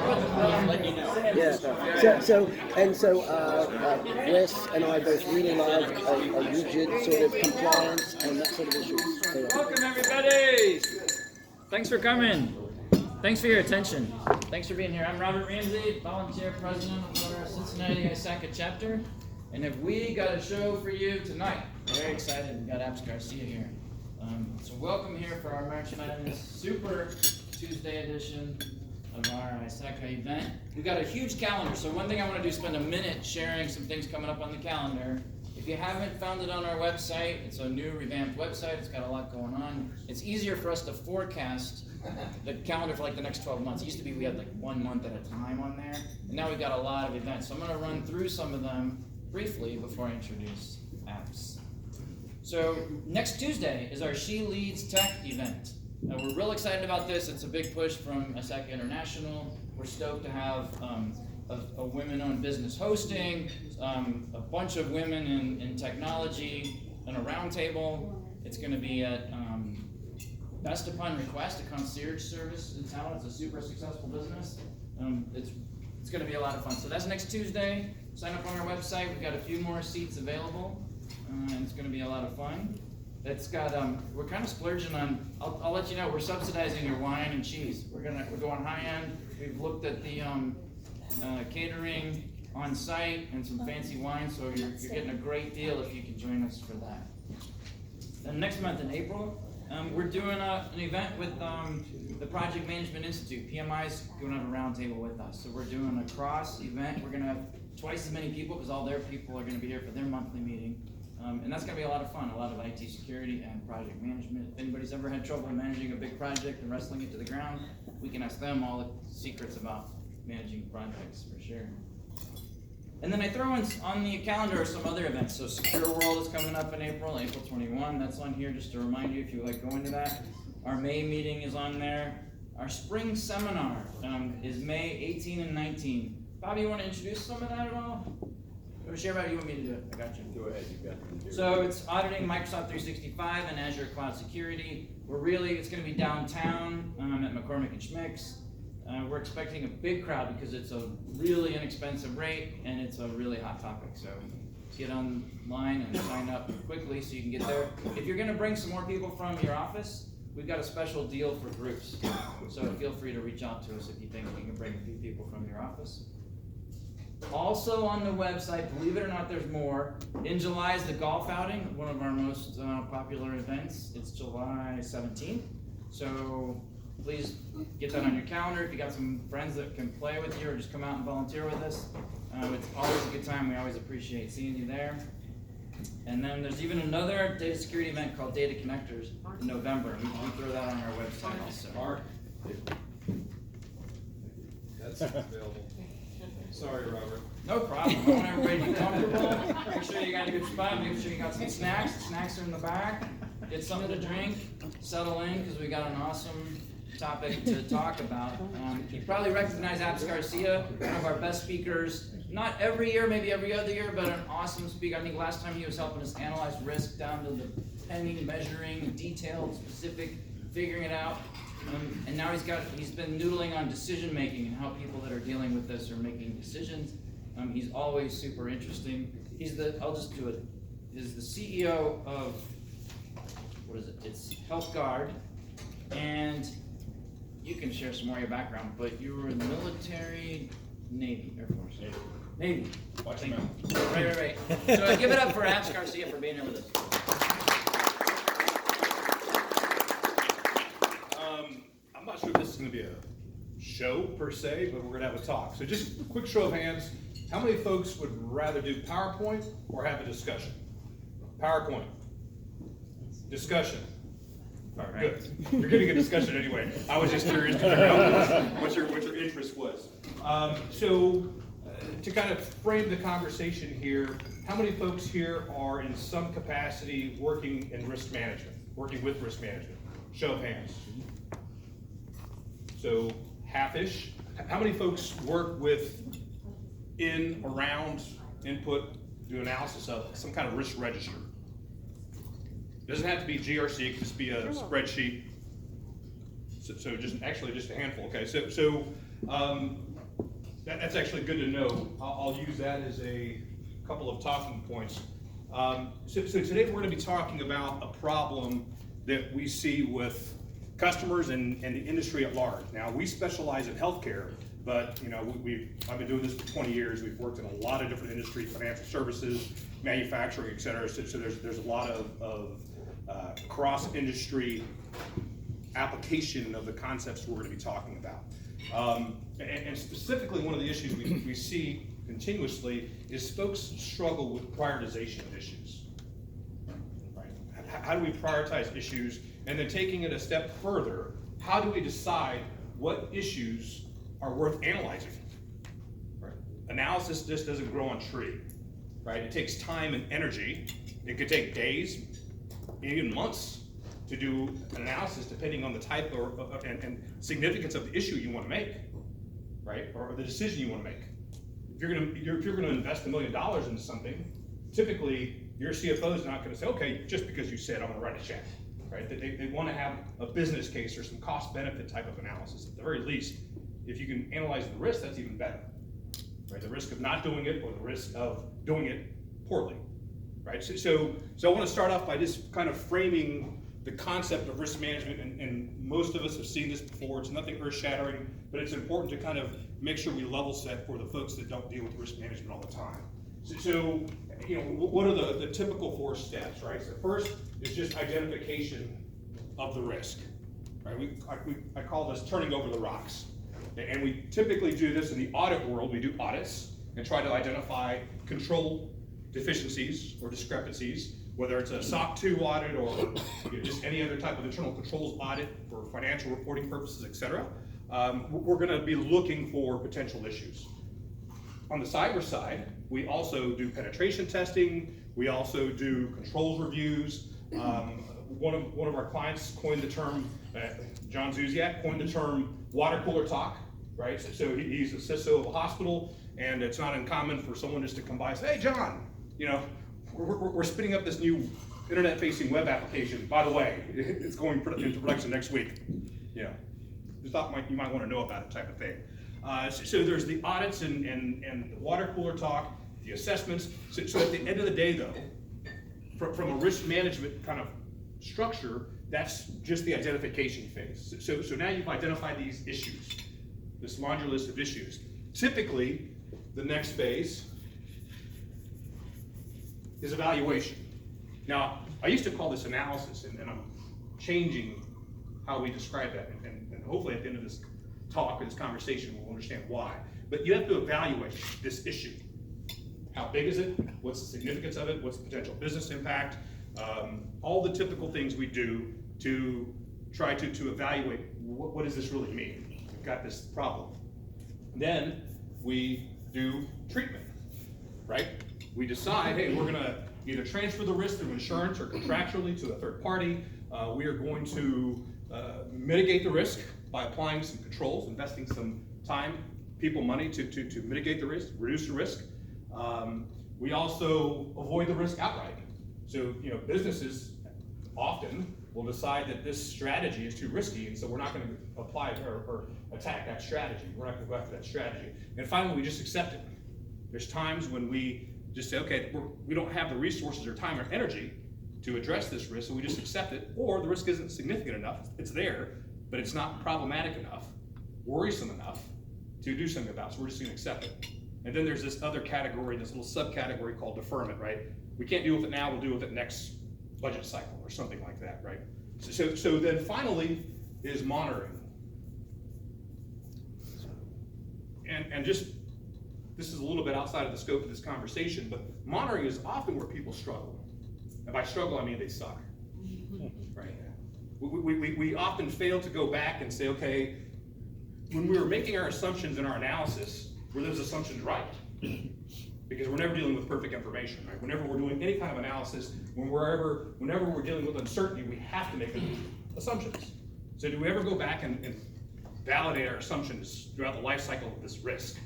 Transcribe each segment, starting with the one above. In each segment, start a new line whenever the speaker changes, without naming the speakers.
Yeah. So Wes and I both really like a rigid sort of compliance and that sort of issues. So,
Welcome, everybody. Thanks for coming. Thanks for your attention. Thanks for being here. I'm Robert Ramsey, volunteer president of our Cincinnati ISACA chapter. And have we got a show for you tonight? Very excited. We've got Abs Garcia here. So welcome here for our March Madness Super Tuesday edition of our ISACA event. We've got a huge calendar. So one thing I want to do is spend a minute sharing some things coming up on the calendar. If you haven't found it on our website, it's a new revamped website. It's got a lot going on. It's easier for us to forecast the calendar for like the next 12 months. It used to be we had like 1 month at a time on there, and now we've got a lot of events. So I'm going to run through some of them briefly before I introduce apps. So next Tuesday is our She Leads Tech event. We're real excited about this. It's a big push from ISACA International. We're stoked to have a women-owned business hosting, a bunch of women in technology, and a roundtable. It's going to be at Best Upon Request, a concierge service in town. It's a super successful business. It's going to be a lot of fun. So that's next Tuesday. Sign up on our website. We've got a few more seats available, and it's going to be a lot of fun. It's got we're kind of splurging on. I'll let you know we're subsidizing your wine and cheese. We're going high end. We've looked at the catering on site and some fancy wine, so you're getting a great deal if you can join us for that. Then next month in April, we're doing an event with the Project Management Institute. PMI's going to have a roundtable with us, so we're doing a cross event. We're going to have twice as many people because all their people are going to be here for their monthly meeting. And that's going to be a lot of fun, a lot of IT security and project management. If anybody's ever had trouble managing a big project and wrestling it to the ground, we can ask them all the secrets about managing projects for sure. And then I throw in on the calendar some other events. So Secure World is coming up in April 21. That's on here just to remind you if you like going to that. Our May meeting is on there. Our spring seminar is May 18 and 19. Bobby, you want to introduce some of that at all? Or share about it? You want me to do it? I got you.
Go ahead, you got it.
So it's auditing Microsoft 365 and Azure Cloud Security. It's going to be downtown at McCormick and Schmick's. We're expecting a big crowd because it's a really inexpensive rate and it's a really hot topic. So get online and sign up quickly so you can get there. If you're going to bring some more people from your office, we've got a special deal for groups. So feel free to reach out to us if you think you can bring a few people from your office. Also on the website, believe it or not, there's more. In July is the golf outing, one of our most popular events. It's July 17th. So please get that on your calendar. If you got some friends that can play with you or just come out and volunteer with us, it's always a good time. We always appreciate seeing you there. And then there's even another data security event called Data Connectors in November. We throw that on our website also.
Mark, that's available. Sorry, Robert.
No problem. I want everybody to be comfortable. Make sure you got a good spot. Make sure you got some snacks. The snacks are in the back. Get something to drink. Settle in because we got an awesome topic to talk about. You probably recognize Abs Garcia, one of our best speakers. Not every year, maybe every other year, but an awesome speaker. I think last time he was helping us analyze risk down to the penny, measuring, detailed, specific, figuring it out. And now he's been noodling on decision making and how people that are dealing with this are making decisions. He's always super interesting. I'll just do it. He's the CEO of, what is it? It's Health Guard. And you can share some more of your background, but you were in the military, Navy, Air Force. Navy.
Watch him out.
Right. So give it up for Abs Garcia for being here with us.
I'm not sure if this is going to be a show per se, but we're going to have a talk. So just a quick show of hands. How many folks would rather do PowerPoint or have a discussion? PowerPoint. Discussion. All right, good. You're getting a discussion anyway. I was just curious to figure out what your interest was. To kind of frame the conversation here, how many folks here are in some capacity working in risk management, working with risk management? Show of hands. So half-ish. How many folks work with around, input, do analysis of some kind of risk register? Doesn't have to be GRC, it could just be a spreadsheet. So just a handful, okay? So That's actually good to know. I'll use that as a couple of talking points. So today we're going to be talking about a problem that we see with customers and the industry at large. Now, we specialize in healthcare, but I've been doing this for 20 years. We've worked in a lot of different industries, financial services, manufacturing, et cetera. So there's a lot of cross-industry application of the concepts we're going to be talking about. And specifically, one of the issues we see continuously is folks struggle with prioritization of issues. Right? How do we prioritize issues? And then taking it a step further, how do we decide what issues are worth analyzing? Right? Analysis just doesn't grow on tree. Right? It takes time and energy. It could take days, even months, to do an analysis depending on the type and significance of the issue you want to make, right? Or the decision you want to make. If you're going to invest $1 million into something, typically your CFO is not going to say, okay, just because you said I'm going to write a check, right? They want to have a business case or some cost-benefit type of analysis. At the very least, if you can analyze the risk, that's even better, right? The risk of not doing it or the risk of doing it poorly, right? So I want to start off by just kind of framing the concept of risk management, and most of us have seen this before. It's nothing earth-shattering, but it's important to kind of make sure we level set for the folks that don't deal with risk management all the time. So what are the typical 4 steps, right? So first is just identification of the risk, right? I call this turning over the rocks. And we typically do this in the audit world. We do audits and try to identify control deficiencies or discrepancies, whether it's a SOC 2 audit or just any other type of internal controls audit for financial reporting purposes, et cetera. We're going to be looking for potential issues. On the cyber side, we also do penetration testing. We also do controls reviews. One of our clients coined the term, John Zuziak coined the term water cooler talk, right? So he's a CISO of a hospital, and it's not uncommon for someone just to come by and say, hey, John, we're spinning up this new internet-facing web application. By the way, it's going into production next week. Just thought you might want to know about it, type of thing. So there's the audits and the water cooler talk, the assessments. So at the end of the day, though, from a risk management kind of structure, that's just the identification phase. So now you've identified these issues, this laundry list of issues. Typically, the next phase is evaluation. Now, I used to call this analysis, and I'm changing how we describe that, and hopefully at the end of this talk or this conversation we'll understand why. But you have to evaluate this issue. How big is it? What's the significance of it? What's the potential business impact? All the typical things we do to try to evaluate what does this really mean? We've got this problem. Then we do treatment, right? We decide, hey, we're going to either transfer the risk through insurance or contractually to a third party. We are going to mitigate the risk by applying some controls, investing some time, people, money to mitigate the risk, reduce the risk. We also avoid the risk outright. So, businesses often will decide that this strategy is too risky, and so we're not going to apply or attack that strategy. We're not going to go after that strategy. And finally, we just accept it. There's times when we just say, okay, we don't have the resources or time or energy to address this risk, so we just accept it, or the risk isn't significant enough. It's there, but it's not problematic enough, worrisome enough to do something about it, so we're just going to accept it. And then there's this other category, this little subcategory called deferment, right? We can't deal with it now, we'll deal with it next budget cycle or something like that, right? So then finally is monitoring. And just, this is a little bit outside of the scope of this conversation, but monitoring is often where people struggle. And by struggle, I mean they suck, right? We often fail to go back and say, okay, when we were making our assumptions in our analysis, were those assumptions right? Because we're never dealing with perfect information, right? Whenever we're doing any kind of analysis, whenever we're dealing with uncertainty, we have to make assumptions. So do we ever go back and validate our assumptions throughout the life cycle of this risk?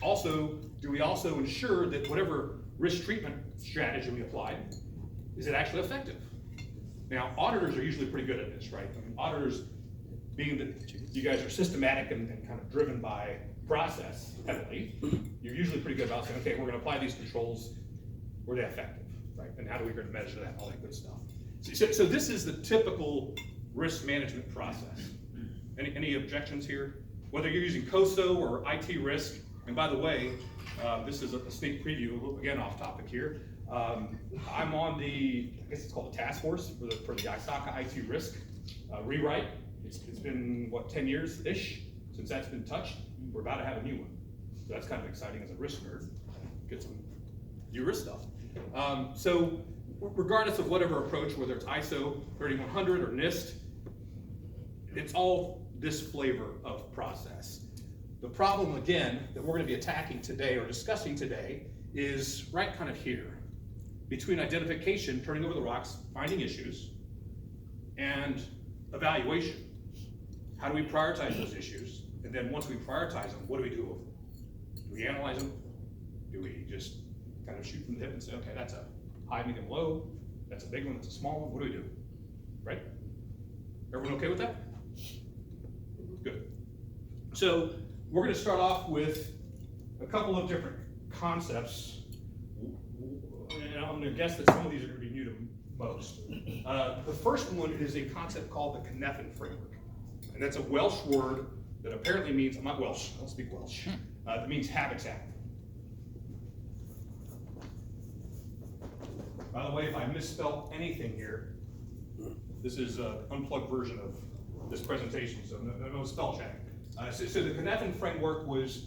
Also, do we also ensure that whatever risk treatment strategy we applied, is it actually effective? Now, auditors are usually pretty good at this, right? I mean, auditors, being that you guys are systematic and kind of driven by process heavily, you're usually pretty good about saying, okay, we're going to apply these controls. Were they effective, right? And how do we going to measure that? All that good stuff. So this is the typical risk management process. Any objections here? Whether you're using COSO or IT risk, and by the way, this is a sneak preview, again off topic here. I'm on the, I guess it's called the task force for the ISACA IT risk rewrite. It's been, what, 10 years-ish since that's been touched. We're about to have a new one. So that's kind of exciting as a risk nerd. Get some new risk stuff. So regardless of whatever approach, whether it's ISO 3100 or NIST, it's all this flavor of process. The problem, again, that we're going to be attacking today or discussing today is right kind of here, between identification, turning over the rocks, finding issues, and evaluation. How do we prioritize those issues? And then once we prioritize them, what do we do with them? Do we analyze them? Do we just kind of shoot from the hip and say, okay, that's a high, medium, low, that's a big one, that's a small one, what do we do? Right? Everyone okay with that? Good. So we're going to start off with a couple of different concepts. And I'm going to guess that some of these are going to be new to most. The first one is a concept called the Kinetic Framework. And that's a Welsh word that apparently means, I'm not Welsh, I don't speak Welsh, that means habitat. By the way, if I misspell anything here, this is an unplugged version of this presentation, so no spell check. So the Kinetic Framework was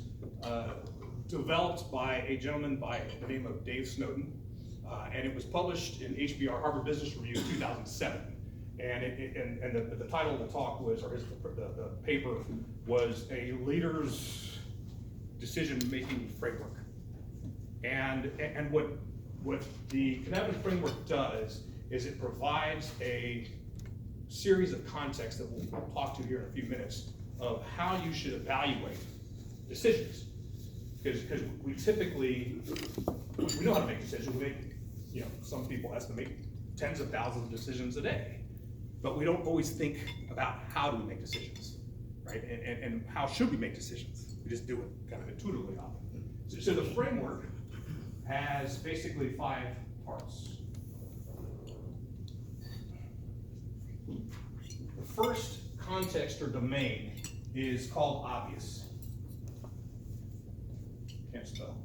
developed by a gentleman by the name of Dave Snowden, and it was published in HBR Harvard Business Review in 2007. And the title of the talk was, or the paper was, a leader's decision-making framework. And what the Kinetic Framework does is it provides a series of contexts that we'll talk to here in a few minutes of how you should evaluate decisions. Because we typically, we know how to make decisions. We make, some people estimate tens of thousands of decisions a day. But we don't always think about how do we make decisions, right? And how should we make decisions? We just do it kind of intuitively often. So the framework has basically 5 parts. The first context or domain is called obvious. Can't spell.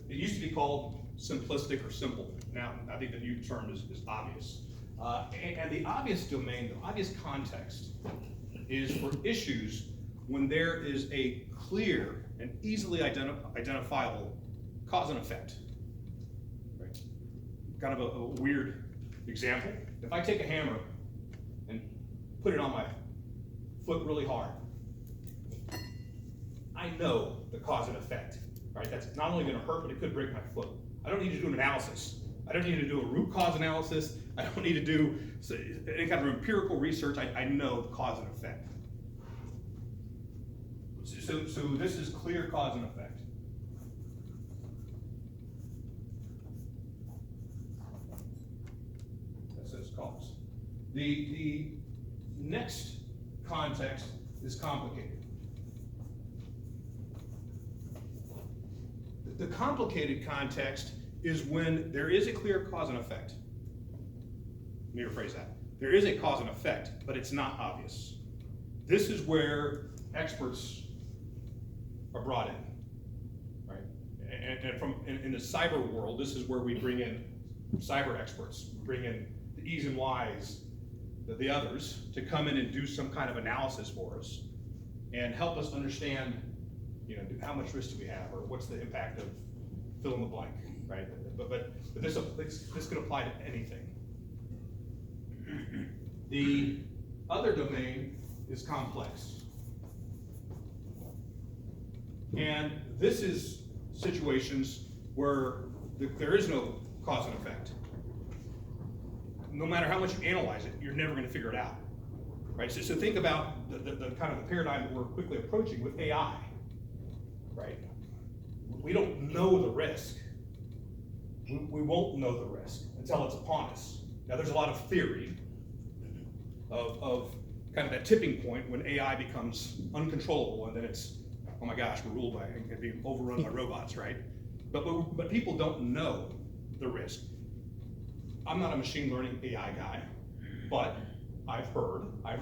It used to be called simplistic or simple. Now, I think the new term is obvious. And the obvious domain, the obvious context, is for issues when there is a clear and easily identifiable cause and effect. Right? Kind of a weird example. If I take a hammer and put it on my foot really hard, I know the cause and effect. Right? That's not only going to hurt, but it could break my foot. I don't need to do an analysis. I don't need to do a root cause analysis. I don't need to do any kind of empirical research. I know the cause and effect. So this is clear cause and effect. That says cause. The next context is complicated. The complicated context is when there is a clear cause and effect. Let me rephrase that. There is a cause and effect, but it's not obvious. This is where experts are brought in, right? And in the cyber world, this is where we bring in cyber experts. We bring in the E's and Y's, the others, to come in and do some kind of analysis for us and help us understand, how much risk do we have, or what's the impact of fill in the blank, right? But this could apply to anything. The other domain is complex. And this is situations where there is no cause and effect. No matter how much you analyze it, you're never going to figure it out, right? So think about the kind of the paradigm that we're quickly approaching with AI, right? We don't know the risk. We won't know the risk until it's upon us, Now there's a lot of theory of kind of that tipping point when AI becomes uncontrollable, and then it's, oh my gosh, we're ruled by and being overrun by robots, right? But people don't know the risk. I'm not a machine learning AI guy, but I've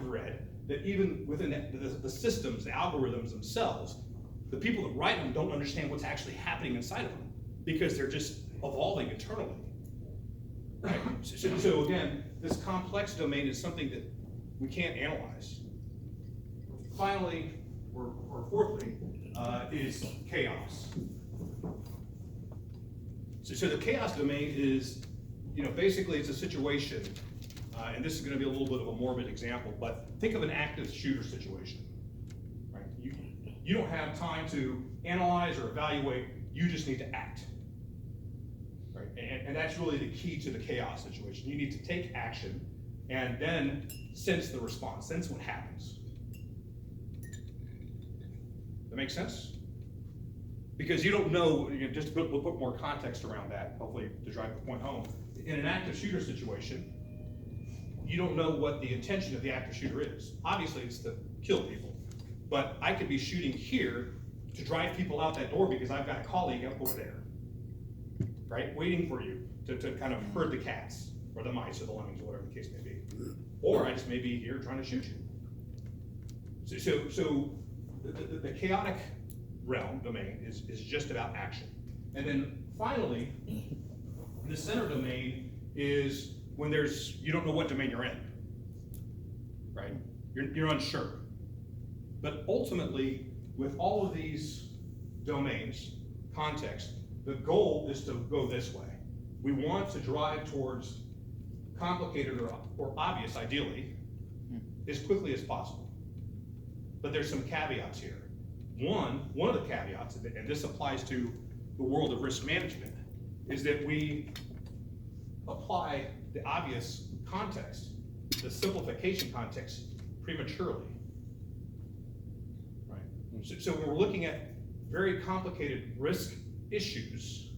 read that even within the systems, the algorithms themselves, the people that write them don't understand what's actually happening inside of them because they're just evolving internally. Right? So again, this complex domain is something that we can't analyze. Finally, or fourthly, is chaos. So the chaos domain is, basically it's a situation, and this is going to be a little bit of a morbid example, but think of an active shooter situation. Right? You don't have time to analyze or evaluate, you just need to act. Right? And that's really the key to the chaos situation. You need to take action and then sense the response, sense what happens. That make sense? Because you don't know, just we'll put more context around that, hopefully to drive the point home. In an active shooter situation, you don't know what the intention of the active shooter is. Obviously, it's to kill people. But I could be shooting here to drive people out that door because I've got a colleague up over there, right? Waiting for you to kind of herd the cats, or the mice, or the lemmings, or whatever the case may be. Or I just may be here trying to shoot you. So the chaotic realm, domain, is just about action. And then finally, the center domain is when you don't know what domain you're in, right? You're unsure. But ultimately, with all of these domains, context, the goal is to go this way. We want to drive towards complicated or obvious, ideally, as quickly as possible. But there's some caveats here. One of the caveats, and this applies to the world of risk management, is that we apply the obvious context, the simplification context, prematurely. Right? So when we're looking at very complicated risk issues,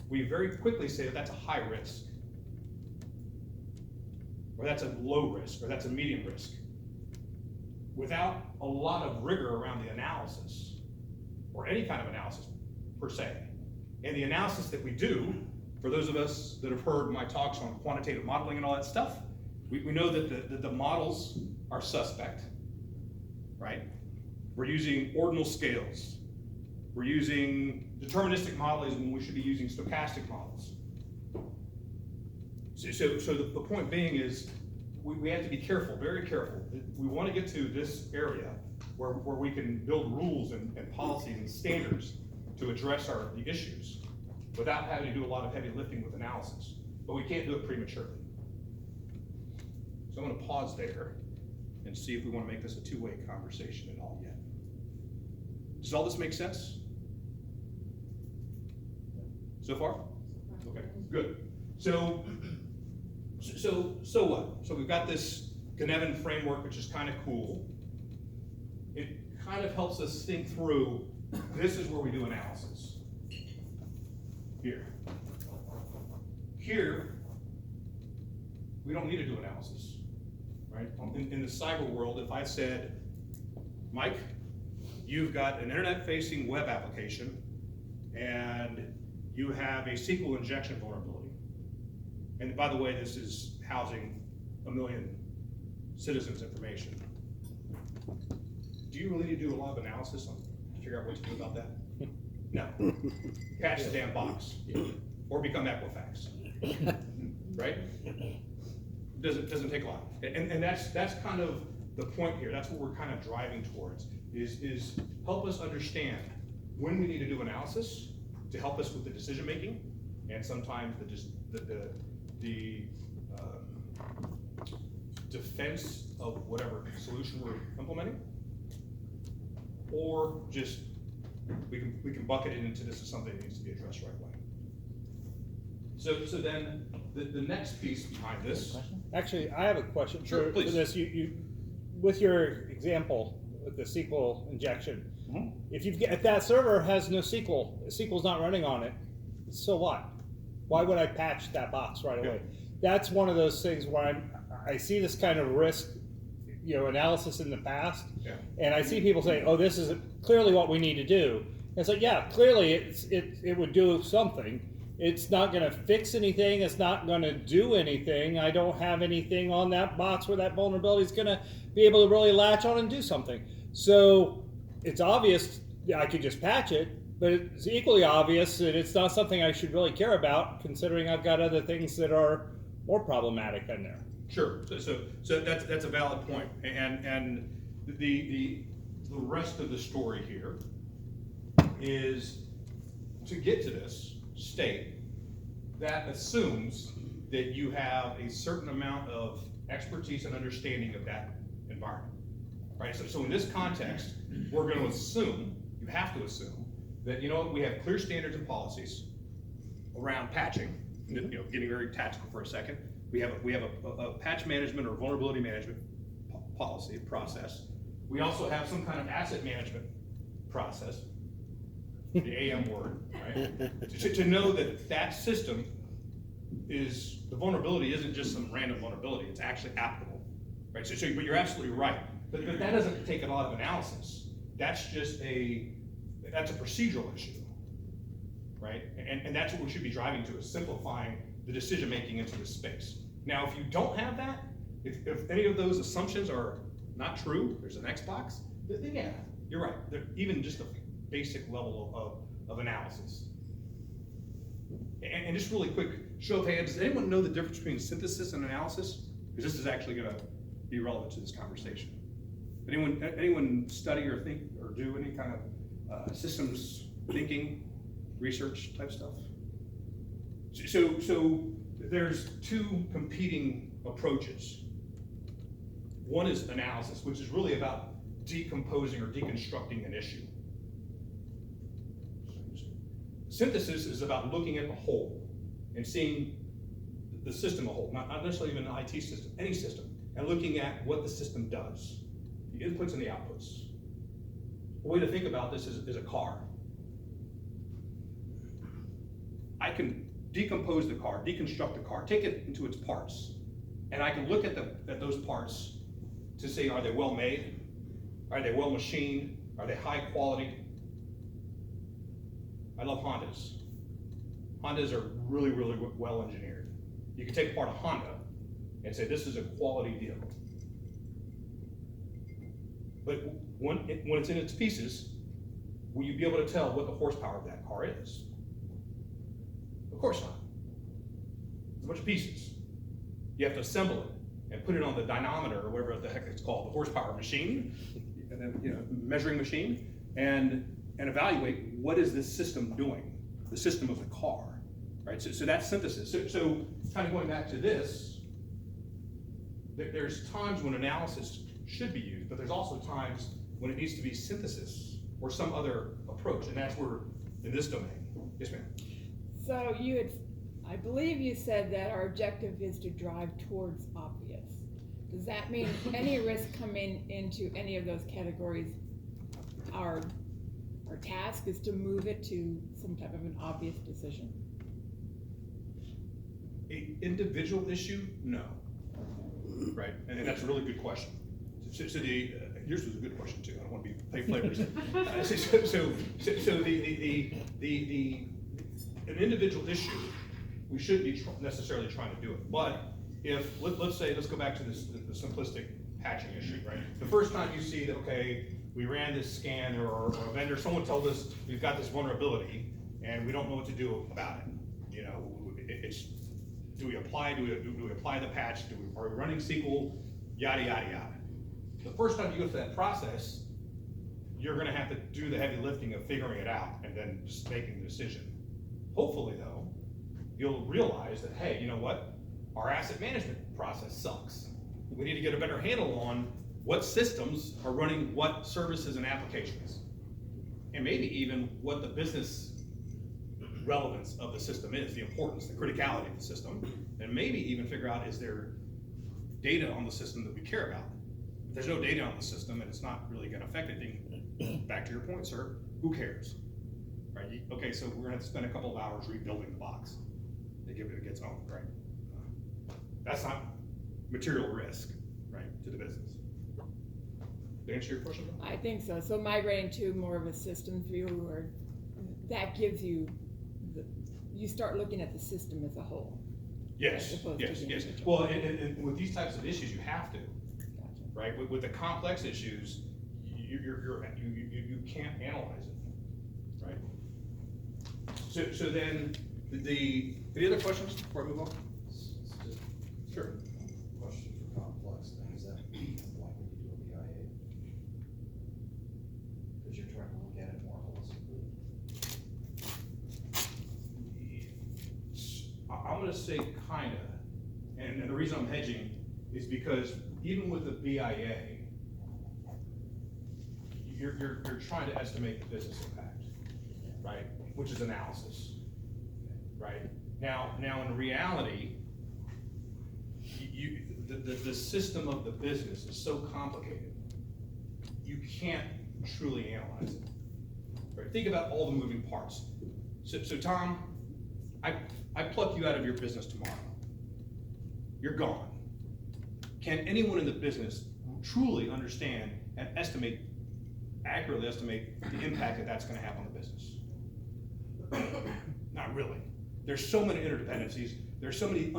we very quickly say that that's a high risk, or that's a low risk, or that's a medium risk, without a lot of rigor around the analysis, or any kind of analysis per se. And the analysis that we do, for those of us that have heard my talks on quantitative modeling and all that stuff, we know that the models are suspect, right? We're using ordinal scales. We're using deterministic modeling when we should be using stochastic models. So the point being is, we have to be careful, very careful. We want to get to this area where we can build rules and policies and standards to address the issues without having to do a lot of heavy lifting with analysis. But we can't do it prematurely. So I'm going to pause there and see if we want to make this a two-way conversation at all yet. Does all this make sense? So far? Okay, good. So what? So we've got this Kinetic Framework, which is kind of cool. It kind of helps us think through, this is where we do analysis. Here, we don't need to do analysis, right? In the cyber world, if I said, Mike, you've got an internet-facing web application, and you have a SQL injection vulnerability. And by the way, this is housing 1 million citizens' information. Do you really need to do a lot of analysis to figure out what to do about that? No. Patch the damn box. Or become Equifax. Right? Doesn't take a lot. And that's kind of the point here. That's what we're kind of driving towards, is help us understand when we need to do analysis to help us with the decision making, and sometimes the defense of whatever solution we're implementing, or just we can bucket it into this as something that needs to be addressed right away. So then the next piece behind this.
Actually, I have a question.
Sure, please.
For this, you with your example with the SQL injection, if that server has no SQL's not running on it, so what? Why would I patch that box right away? that's one of those things where I see this kind of risk, analysis in the past, and I see people say, "Oh, this is clearly what we need to do." And it's like, yeah, clearly it would do something. It's not going to fix anything. It's not going to do anything. I don't have anything on that box where that vulnerability is going to be able to really latch on and do something. So it's obvious I could just patch it, but it's equally obvious that it's not something I should really care about, considering I've got other things that are more problematic in there.
Sure. So that's a valid point, and the rest of the story here is to get to this state that assumes that you have a certain amount of expertise and understanding of that environment, right? So in this context, we're going to assume, you have to assume, that we have clear standards and policies around patching. Getting very tactical for a second, we have a patch management or vulnerability management policy process. We also have some kind of asset management process, the AM word, right? to know that system is, the vulnerability isn't just some random vulnerability, it's actually applicable, right? But you're absolutely right. But that doesn't take a lot of analysis. That's just that's a procedural issue, right? And that's what we should be driving to, is simplifying the decision-making into this space. Now, if you don't have that, if any of those assumptions are not true, there's an X box, then yeah, you're right. Even just a basic level of analysis. And just really quick, show of hands, does anyone know the difference between synthesis and analysis? Because this is actually going to be relevant to this conversation. Anyone study or think or do any kind of systems thinking, research type stuff? So there's two competing approaches. One is analysis, which is really about decomposing or deconstructing an issue. Synthesis is about looking at the whole and seeing the system as a whole, not necessarily even an IT system, any system, and looking at what the system does, the inputs and the outputs. A way to think about this is a car. I can decompose the car, deconstruct the car, take it into its parts, and I can look at those parts to say, are they well made? Are they well machined? Are they high quality? I love Hondas. Hondas are really, really well engineered. You can take apart a Honda and say, this is a quality vehicle. But when it's in its pieces, will you be able to tell what the horsepower of that car is? Of course not. It's a bunch of pieces. You have to assemble it and put it on the dynamometer or whatever the heck it's called, the horsepower machine, and then measuring machine, and evaluate what is this system doing, the system of the car, right? So that's synthesis. So kind of going back to this, there's times when analysis should be used, but there's also times when it needs to be synthesis or some other approach, and that's where in this domain. Yes, ma'am.
So I believe you said that our objective is to drive towards obvious. Does that mean any risk coming into any of those categories, our task is to move it to some type of an obvious decision?
An individual issue, no. Right, and that's a really good question. So yours was a good question too. I don't want to be play flavors. An individual issue, we shouldn't be necessarily trying to do it. But if let's go back to the simplistic patching issue, right? The first time you see that, okay, we ran this scan or a vendor, someone told us we've got this vulnerability and we don't know what to do about it. It's do we apply the patch? Are we running SQL? Yada yada yada. The first time you go through that process, you're going to have to do the heavy lifting of figuring it out and then just making the decision. Hopefully, though, you'll realize that, hey, you know what? Our asset management process sucks. We need to get a better handle on what systems are running what services and applications, and maybe even what the business relevance of the system is, the importance, the criticality of the system, and maybe even figure out, is there data on the system that we care about? If there's no data on the system and it's not really going to affect anything, back to your point, sir, who cares? Right? Okay, so we're going to have to spend a couple of hours rebuilding the box. They give it its own, right? That's not material risk, right, to the business. To answer your question?
I think so. So migrating to more of a systems view, or that gives you, you start looking at the system as a whole.
Yes,
as opposed to
yes,
the
yes.
individual.
Well, and with these types of issues, you have to,
Gotcha.
right? With the complex issues, you can't analyze it, right? So then, any other questions before I move on? Sure.
Question for complex things, that like when you do a BIA? Because you're trying to look at it more holistically.
I'm gonna say kinda, and the reason I'm hedging is because even with the BIA, you're trying to estimate the business impact, right? Which is analysis, right? Now in reality, the system of the business is so complicated, you can't truly analyze it, right? Think about all the moving parts. So Tom, I pluck you out of your business tomorrow. You're gone. Can anyone in the business truly understand and accurately estimate the impact that that's gonna have on the business? Not really. There's so many interdependencies, there's so many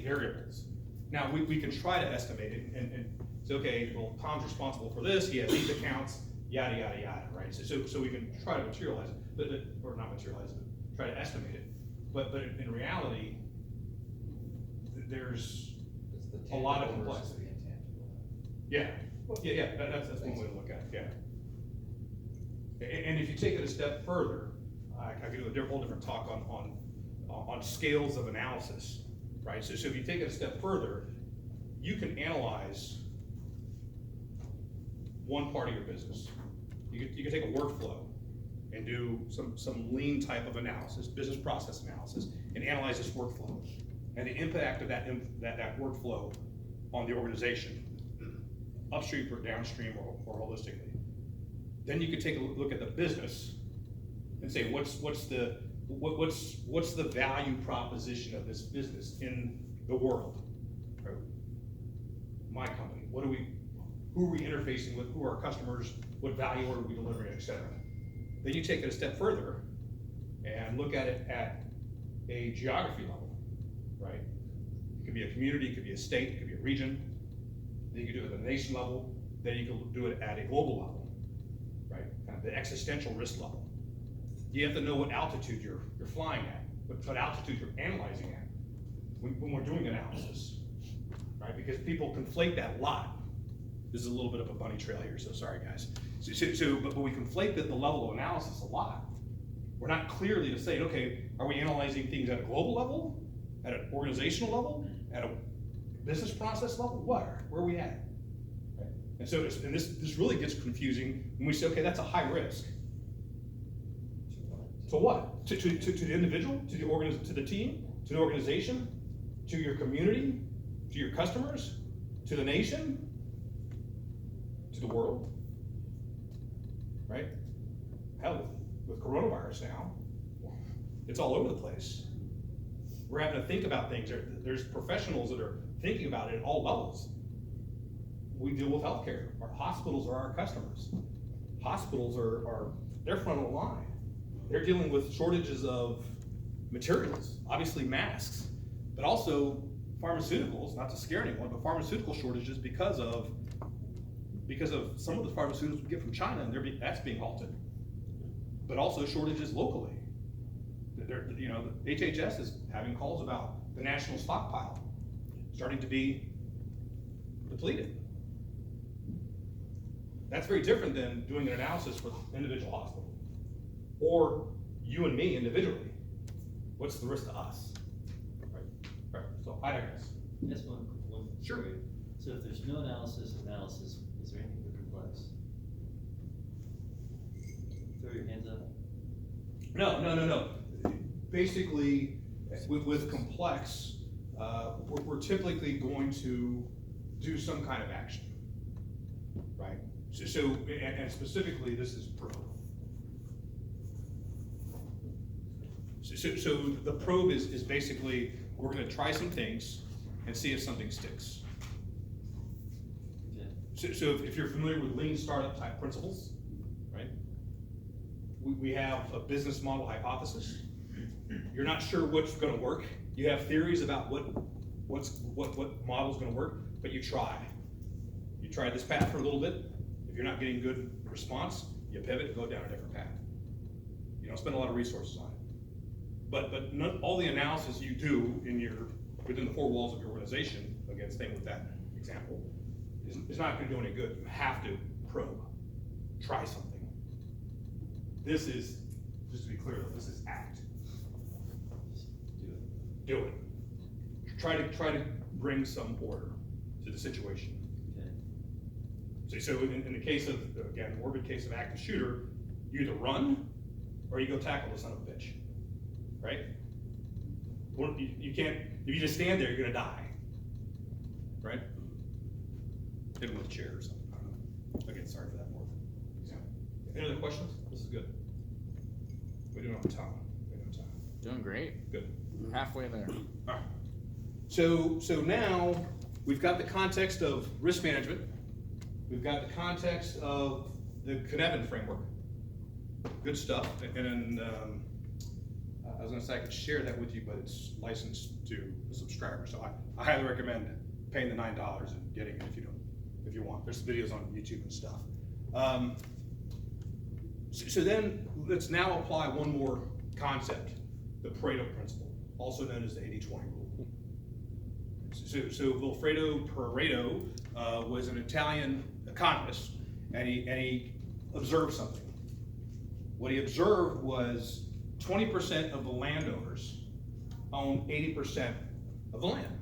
variables. Now, we can try to estimate it and say, okay, well, Tom's responsible for this, he has these accounts, yada, yada, yada, right? So we can try to materialize it, or not materialize it, try to estimate it. But in reality, there's a lot of complexity. Yeah, that's one way to look at it, yeah. And if you take it a step further, I could do a whole different talk on scales of analysis, right? So if you take it a step further, you can analyze one part of your business. You can take a workflow and do some lean type of analysis, business process analysis, and analyze this workflow and the impact of that workflow on the organization, upstream or downstream or holistically. Then you could take a look at the business and say, what's the value proposition of this business in the world? My company, who are we interfacing with? Who are our customers? What value are we delivering, et cetera? Then you take it a step further and look at it at a geography level, right? It could be a community, it could be a state, it could be a region. Then you can do it at a nation level. Then you can do it at a global level, right? Kind of the existential risk level. You have to know what altitude you're flying at, what altitude you're analyzing at when we're doing analysis, right? Because people conflate that a lot. This is a little bit of a bunny trail here, so sorry guys. But we conflate the level of analysis a lot. We're not clearly to say, okay, are we analyzing things at a global level, at an organizational level, at a business process level? Where are we at? Right? And so, this really gets confusing when we say, okay, that's a high risk. To what? To the individual, to the team, to the organization, to your community, to your customers, to the nation, to the world, right? Hell, with coronavirus now, it's all over the place. We're having to think about things. There's professionals that are thinking about it at all levels. We deal with healthcare. Our hospitals are our customers. Hospitals they're front of the line. They're dealing with shortages of materials, obviously masks, but also pharmaceuticals, not to scare anyone, but pharmaceutical shortages because of some of the pharmaceuticals we get from China, and that's being halted. But also shortages locally. The HHS is having calls about the national stockpile starting to be depleted. That's very different than doing an analysis for the individual hospital. Or you and me individually. What's the risk to us? Right. So I digress.
That's one.
Sure.
So if there's no analysis, is there anything for complex? Throw your hands up.
No. Basically, with complex, we're typically going to do some kind of action, right? So and specifically, this is probe. So the probe is basically, we're going to try some things, and see if something sticks.
Okay.
So if you're familiar with lean startup type principles, right? We have a business model hypothesis. You're not sure what's gonna work. You have theories about what model's gonna work, but you try. You try this path for a little bit. If you're not getting good response, you pivot and go down a different path. You don't spend a lot of resources on it. But all the analysis you do within the four walls of your organization, again, staying with that example, is not gonna do any good. You have to probe, try something. This is, just to be clear though, this is act. Do it. Try to bring some order to the situation.
Okay.
So in the case of, again, morbid case of active shooter, you either run or you go tackle the son of a bitch, right? Well, you can't, if you just stand there, you're gonna die, right? Hit him with a chair or something, I don't know. Again, sorry for that morbid example. Any other questions? This is good. We're doing on time.
Doing great.
Good.
Halfway there.
All right. So now we've got the context of risk management. We've got the context of the Kinetic Framework. Good stuff. And I was gonna say I could share that with you, but it's licensed to a subscriber. So I highly recommend paying the $9 and getting it if you want. There's videos on YouTube and stuff. So then let's now apply one more concept, the Pareto Principle, also known as the 80-20 rule. So Wilfredo Pareto was an Italian economist, and he observed something. What he observed was 20% of the landowners own 80% of the land.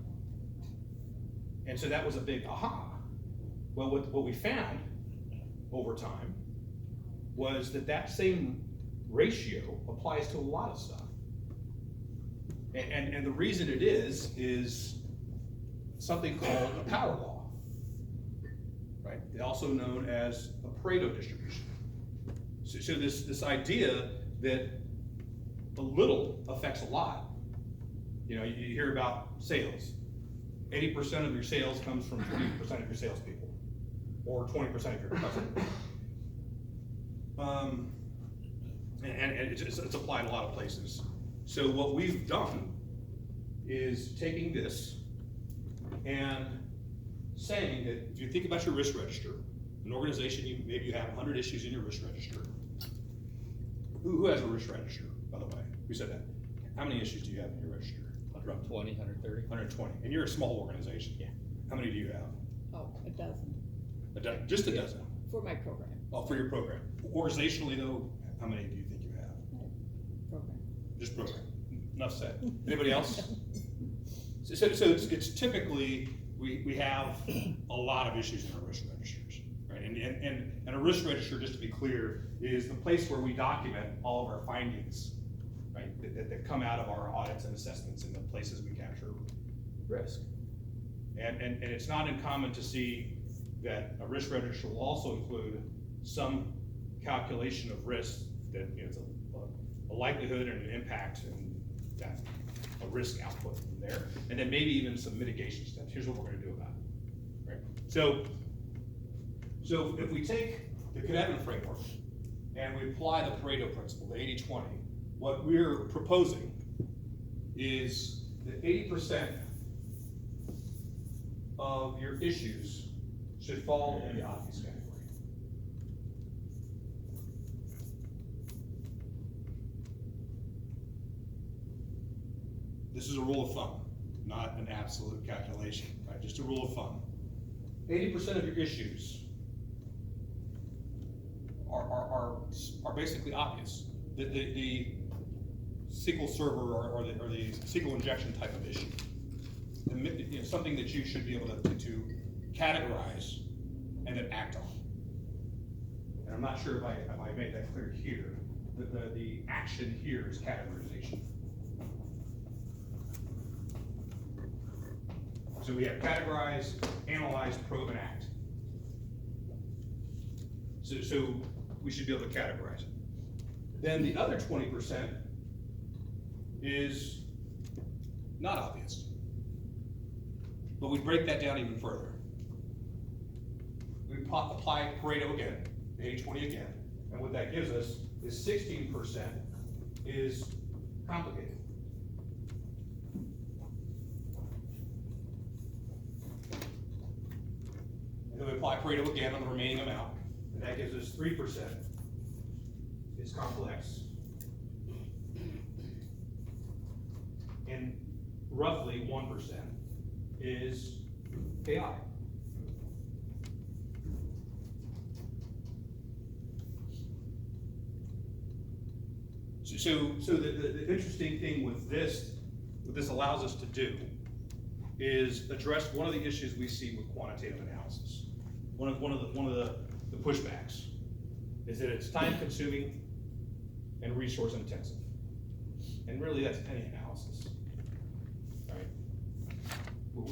And so that was a big aha. Well, what we found over time was that same ratio applies to a lot of stuff. And the reason it is something called a power law, right? Also known as a Pareto distribution. So this idea that a little affects a lot. You know, you hear about sales. 80% of your sales comes from 20% of your salespeople, or 20% of your customers. And it's applied a lot of places. So what we've done is taking this and saying that if you think about your risk register, an organization, maybe you have 100 issues in your risk register. Who has a risk register, by the way? Who said that? How many issues do you have in your register?
120, 130.
120. And you're a small organization.
Yeah.
How many do you have?
Oh, a dozen
A dozen. Just a dozen.
for my program.
Oh, for your program. Organizationally though, how many do you think you have?
Program.
Just program. Enough said. Anybody else? So it's typically, we have a lot of issues in our risk registers, right? And a risk register, just to be clear, is the place where we document all of our findings, right? That come out of our audits and assessments and the places we capture risk. And it's not uncommon to see that a risk register will also include some calculation of risk that, you know, it's a likelihood and an impact and that a risk output from there, and then maybe even some mitigation steps. Here's what we're going to do about it, right? So if we take the Kinetic Framework and we apply the Pareto Principle, the 80-20, what we're proposing is that 80% of your issues should fall in the obvious category. This is a rule of thumb, not an absolute calculation, right? Just a rule of thumb. 80% of your issues are basically obvious. The SQL server or the SQL injection type of issue. You know, something that you should be able to categorize and then act on. And I'm not sure if I made that clear here. The action here is categorization. So we have categorize, analyze, probe, and act. So we should be able to categorize it. Then the other 20% is not obvious. But we break that down even further. We apply Pareto again, 80-20 again, and what that gives us is 16% is complicated. And then we apply Pareto again on the remaining amount, and that gives us 3% is complex. And roughly 1% is chaotic. So the interesting thing with this, what this allows us to do, is address one of the issues we see with quantitative analysis. One of the pushbacks is that it's time consuming and resource intensive. And really that's any analysis, right?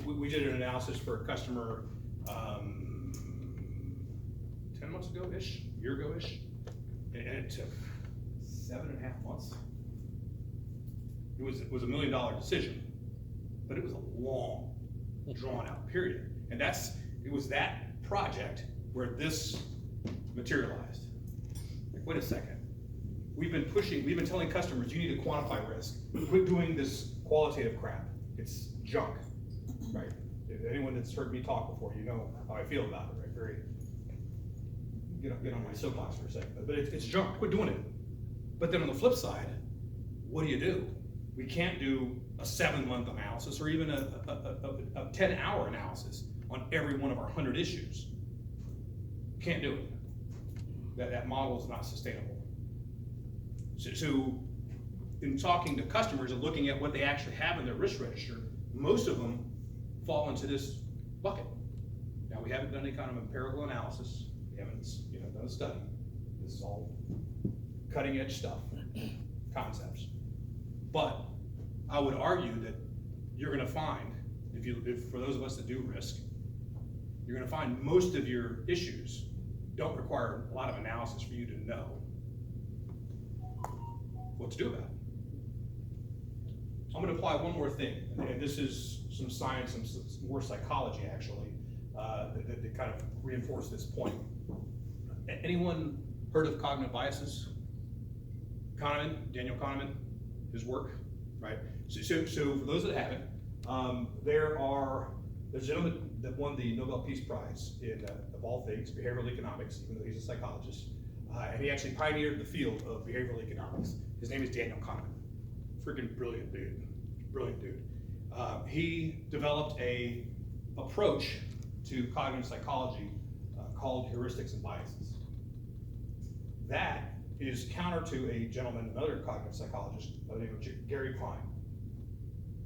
We did an analysis for a customer 10 months ago-ish, a year ago-ish, and it took 7.5 months. It was a $1 million decision, but it was a long, drawn out period. And it was that project where this materialized. Like, wait a second. We've been telling customers, you need to quantify risk. Quit doing this qualitative crap. It's junk, right? If anyone that's heard me talk before, you know how I feel about it, right? Get on my soapbox for a second, but it's junk, quit doing it. But then on the flip side, what do? We can't do a 7-month analysis or even a 10-hour analysis on every one of our 100 issues. Can't do it. That model is not sustainable. So in talking to customers and looking at what they actually have in their risk register, most of them fall into this bucket. Now, we haven't done any kind of empirical analysis. We haven't done a study. This is all cutting edge stuff, concepts. But I would argue that you're gonna find, if for those of us that do risk, you're gonna find most of your issues don't require a lot of analysis for you to know what to do about it. I'm gonna apply one more thing, and this is some science and some more psychology actually, that kind of reinforce this point. Anyone heard of cognitive biases? Kahneman, Daniel Kahneman, his work, right? So for those that haven't, there's a gentleman that won the Nobel Peace Prize in, of all things, behavioral economics, even though he's a psychologist, and he actually pioneered the field of behavioral economics. His name is Daniel Kahneman. Freaking brilliant dude. He developed a approach to cognitive psychology called heuristics and biases. That is counter to a gentleman, another cognitive psychologist by the name of Gary Klein.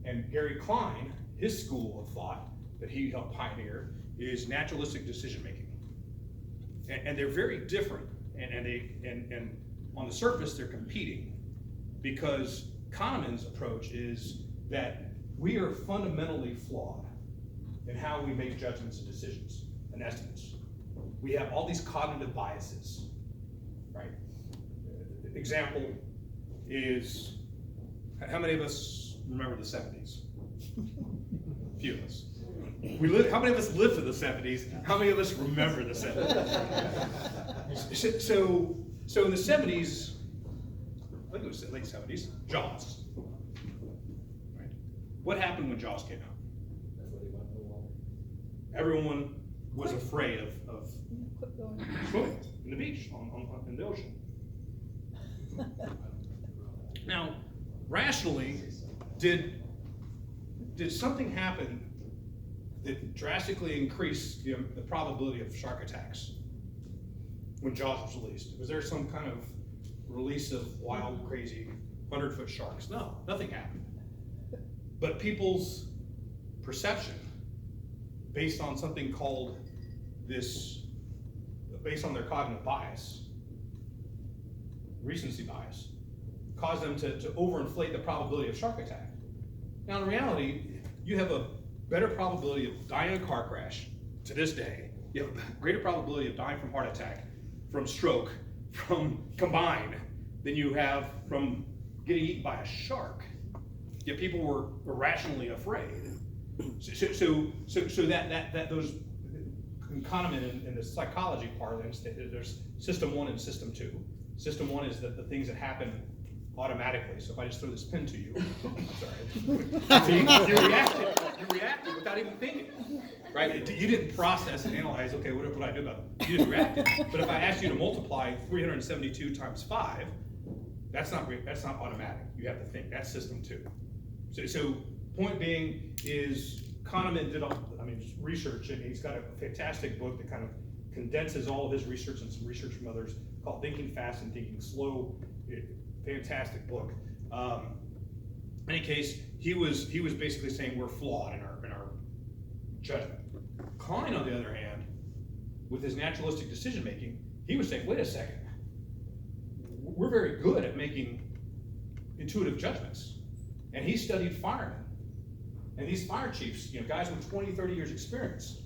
And Gary Klein, his school of thought that he helped pioneer is naturalistic decision making. And they're very different, and on the surface they're competing, because Kahneman's approach is that we are fundamentally flawed in how we make judgments and decisions and estimates. We have all these cognitive biases, right? Example is, how many of us remember the 70s? A few of us. How many of us lived through the 70s? How many of us remember the 70s? So in the 70s, I think it was the late 70s, Jaws. Right? What happened when Jaws came out? Everyone was afraid of swimming in the beach, in the ocean. Now, rationally, did something happen that drastically increased the probability of shark attacks when Jaws was released? Was there some kind of release of wild, crazy 100-foot sharks? No, nothing happened. But people's perception, based on something called based on their cognitive bias, recency bias, caused them to overinflate the probability of shark attack. Now in reality, you have a better probability of dying in a car crash to this day. You have a greater probability of dying from heart attack, from stroke, from combined, than you have from getting eaten by a shark. Yet people were irrationally afraid. So that those Kahneman in the psychology parlance, there's system 1 and system 2. System 1 is the things that happen automatically. So if I just throw this pen to you, I'm sorry. So you reacted without even thinking, right? You didn't process and analyze, okay, what do I do about it? You just reacted. But if I asked you to multiply 372 times 5, that's not automatic. You have to think. That's system 2. So point being is Kahneman did research, and he's got a fantastic book that kind of condenses all of his research and some research from others called Thinking Fast and Thinking Slow. Fantastic book. In any case, he was basically saying we're flawed in our judgment. Klein, on the other hand, with his naturalistic decision making, he was saying, wait a second, we're very good at making intuitive judgments. And he studied firemen. And these fire chiefs, guys with 20, 30 years experience,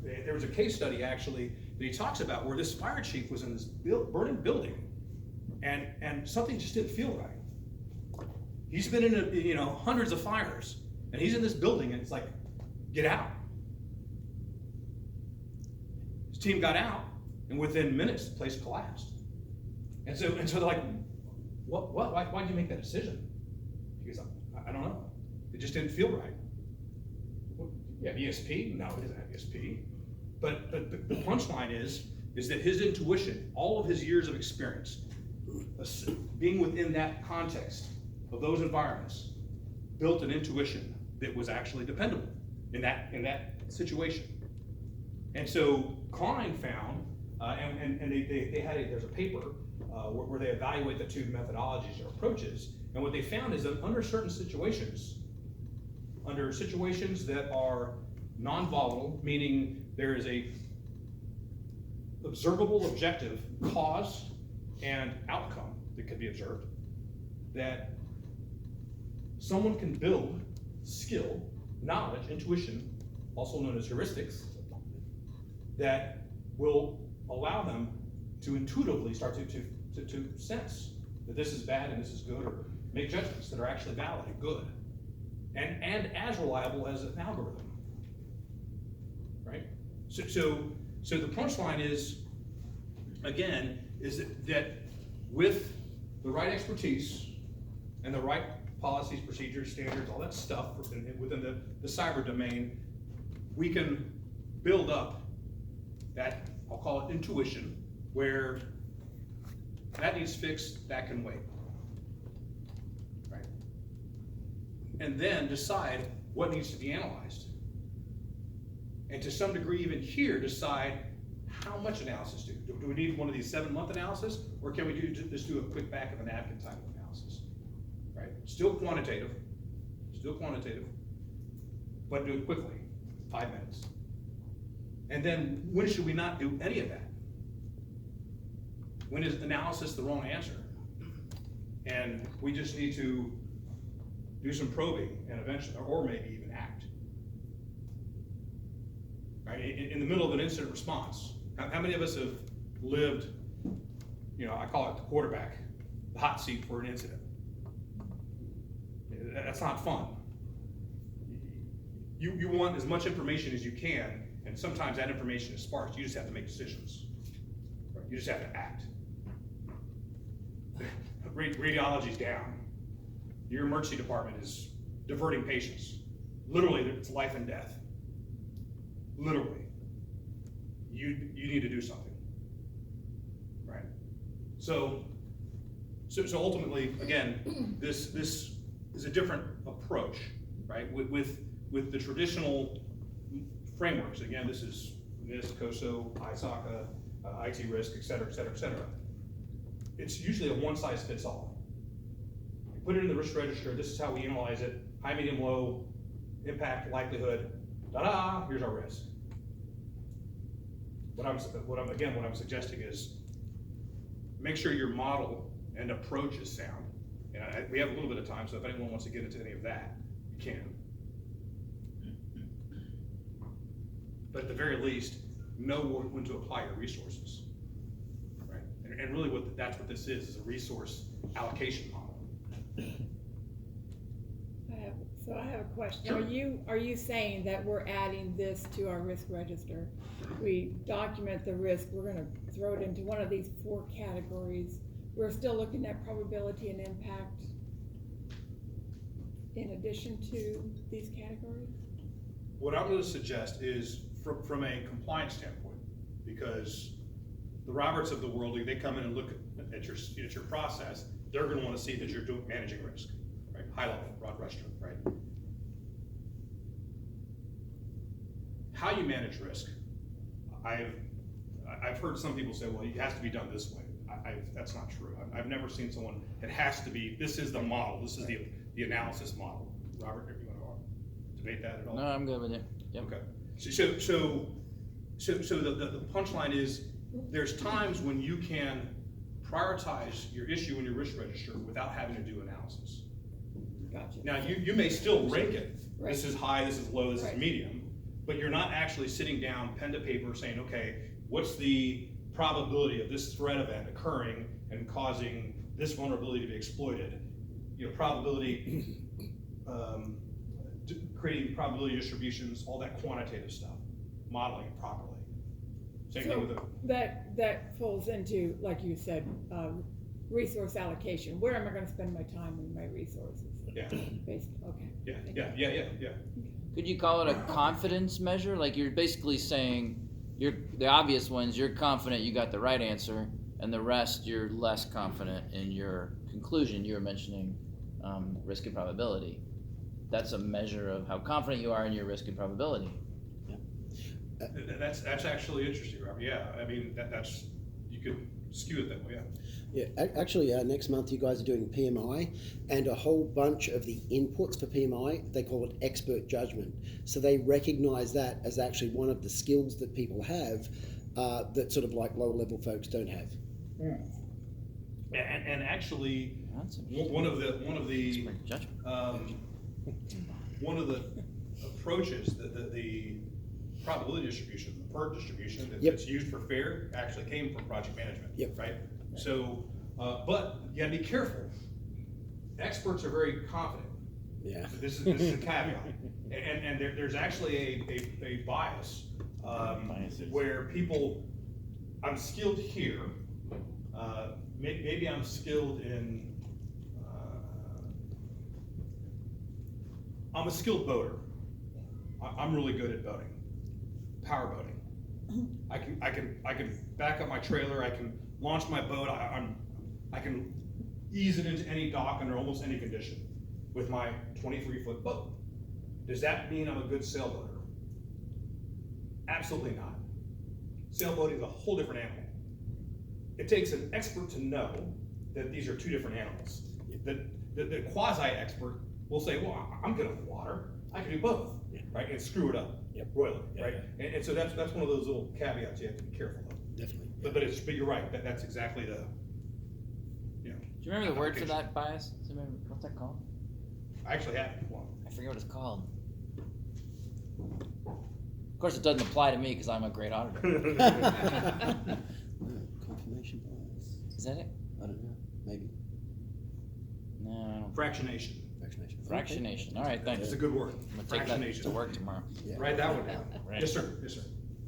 there was a case study actually that he talks about where this fire chief was in this burning building, and something just didn't feel right. He's been in hundreds of fires, and he's in this building, and it's like, get out. His team got out, and within minutes, the place collapsed. And so they're like, what? Why'd you make that decision? He goes, I don't know. It just didn't feel right. Well, you have ESP? No, he doesn't have ESP. But the punchline is that his intuition, all of his years of experience, being within that context of those environments, built an intuition that was actually dependable in that situation. And so Klein found, and they had there's a paper where they evaluate the two methodologies or approaches, and what they found is that under certain situations, under situations that are non-volatile, meaning there is a observable objective cause and outcome that could be observed, that someone can build skill, knowledge, intuition, also known as heuristics, that will allow them to intuitively start to sense that this is bad and this is good, or make judgments that are actually valid and good, and as reliable as an algorithm, right? So the punchline is, again, is that with the right expertise and the right policies, procedures, standards, all that stuff within the cyber domain, we can build up that, I'll call it intuition, where that needs fixed, that can wait, right? And then decide what needs to be analyzed. And to some degree, even here, decide how much analysis do. Do we need one of these 7-month analysis, or can we just do a quick back of a napkin type of analysis, right? Still quantitative, but do it quickly, 5 minutes. And then when should we not do any of that? When is analysis the wrong answer? And we just need to do some probing and eventually, or maybe even act. Right? In the middle of an incident response, how many of us have lived, I call it the quarterback, the hot seat for an incident? That's not fun. You want as much information as you can, and sometimes that information is sparse. You just have to make decisions. Right? You just have to act. Radiology's down. Your emergency department is diverting patients. Literally, it's life and death. Literally. You need to do something. Right? So ultimately, again, this is a different approach, right? With the traditional frameworks. Again, this is NIST, COSO, ISACA, IT risk, et cetera, et cetera, et cetera. It's usually a one-size-fits-all. You put it in the risk register, this is how we analyze it, high, medium, low, impact, likelihood, here's our risk. What I'm suggesting is make sure your model and approach is sound. And we have a little bit of time, so if anyone wants to get into any of that, you can. But at the very least, know when to apply your resources, right? And really that's what this is a resource allocation model.
I have So I have a question. Are you saying that we're adding this to our risk register? We document the risk, we're gonna throw it into one of these 4 categories. We're still looking at probability and impact in addition to these categories?
What I'm gonna suggest is from a compliance standpoint, because the Roberts of the world, they come in and look at your process, they're gonna wanna see that you're managing risk, right? High level, broad brushstroke, right? How you manage risk, I've heard some people say, well, it has to be done this way. That's not true. I've never seen someone, it has to be, this is the model, this is the analysis model. Robert, if you want to debate that at all?
No, I'm good with it. Yep.
Okay. So the punchline is, there's times when you can prioritize your issue in your risk register without having to do analysis.
Gotcha.
Now, you may still rank it.
Right.
This is high, this is low, this
Right.
is medium, but you're not actually sitting down, pen to paper, saying, okay, what's the probability of this threat event occurring and causing this vulnerability to be exploited? You know, probability, creating probability distributions, all that quantitative stuff, modeling it properly. Same thing with
that falls into, like you said, resource allocation. Where am I gonna spend my time and my resources?
Yeah.
Basically, okay.
Yeah.
Could you call it a confidence measure? Like you're basically saying, the obvious ones, you're confident you got the right answer, and the rest you're less confident in your conclusion. You were mentioning risk and probability. That's a measure of how confident you are in your risk and probability.
That's actually interesting, Robert. Yeah, I mean, that's, you could skew it that way, yeah.
Yeah, actually, next month you guys are doing PMI, and a whole bunch of the inputs for PMI, they call it expert judgment. So they recognize that as actually one of the skills that people have that sort of like low-level folks don't have.
And actually,
That's
one of the
expert judgment.
one of the approaches that the probability distribution, the PERT distribution that's used for FAIR actually came from project management, right? So, but you gotta be careful. Experts are very confident.
Yeah.
This is a caveat. And there's actually a bias where people, I'm skilled here, maybe I'm skilled in, I'm a skilled boater. I'm really good at boating, power boating. I can back up my trailer. I can launch my boat. I can ease it into any dock under almost any condition with my 23-foot boat. Does that mean I'm a good sailboater? Absolutely not. Sailboating is a whole different animal. It takes an expert to know that these are two different animals. The quasi-expert will say, well, I'm good on water. I can do both, right? And screw it up royally, right? And so that's one of those little caveats you have to be careful of.
Definitely.
But you're right. That's exactly the.
Do you remember the word for that bias? Do you remember what's that called?
I actually have one.
I forget what it's called. Of course, it doesn't apply to me because I'm a great auditor.
Confirmation bias.
Is that it?
I don't know. Maybe.
No.
Fractionation.
Fractionation. All right, thanks.
It's a good word.
I'm gonna take that to work tomorrow.
Yeah.
Write that one down.
Right.
Yes, sir. Yes, sir.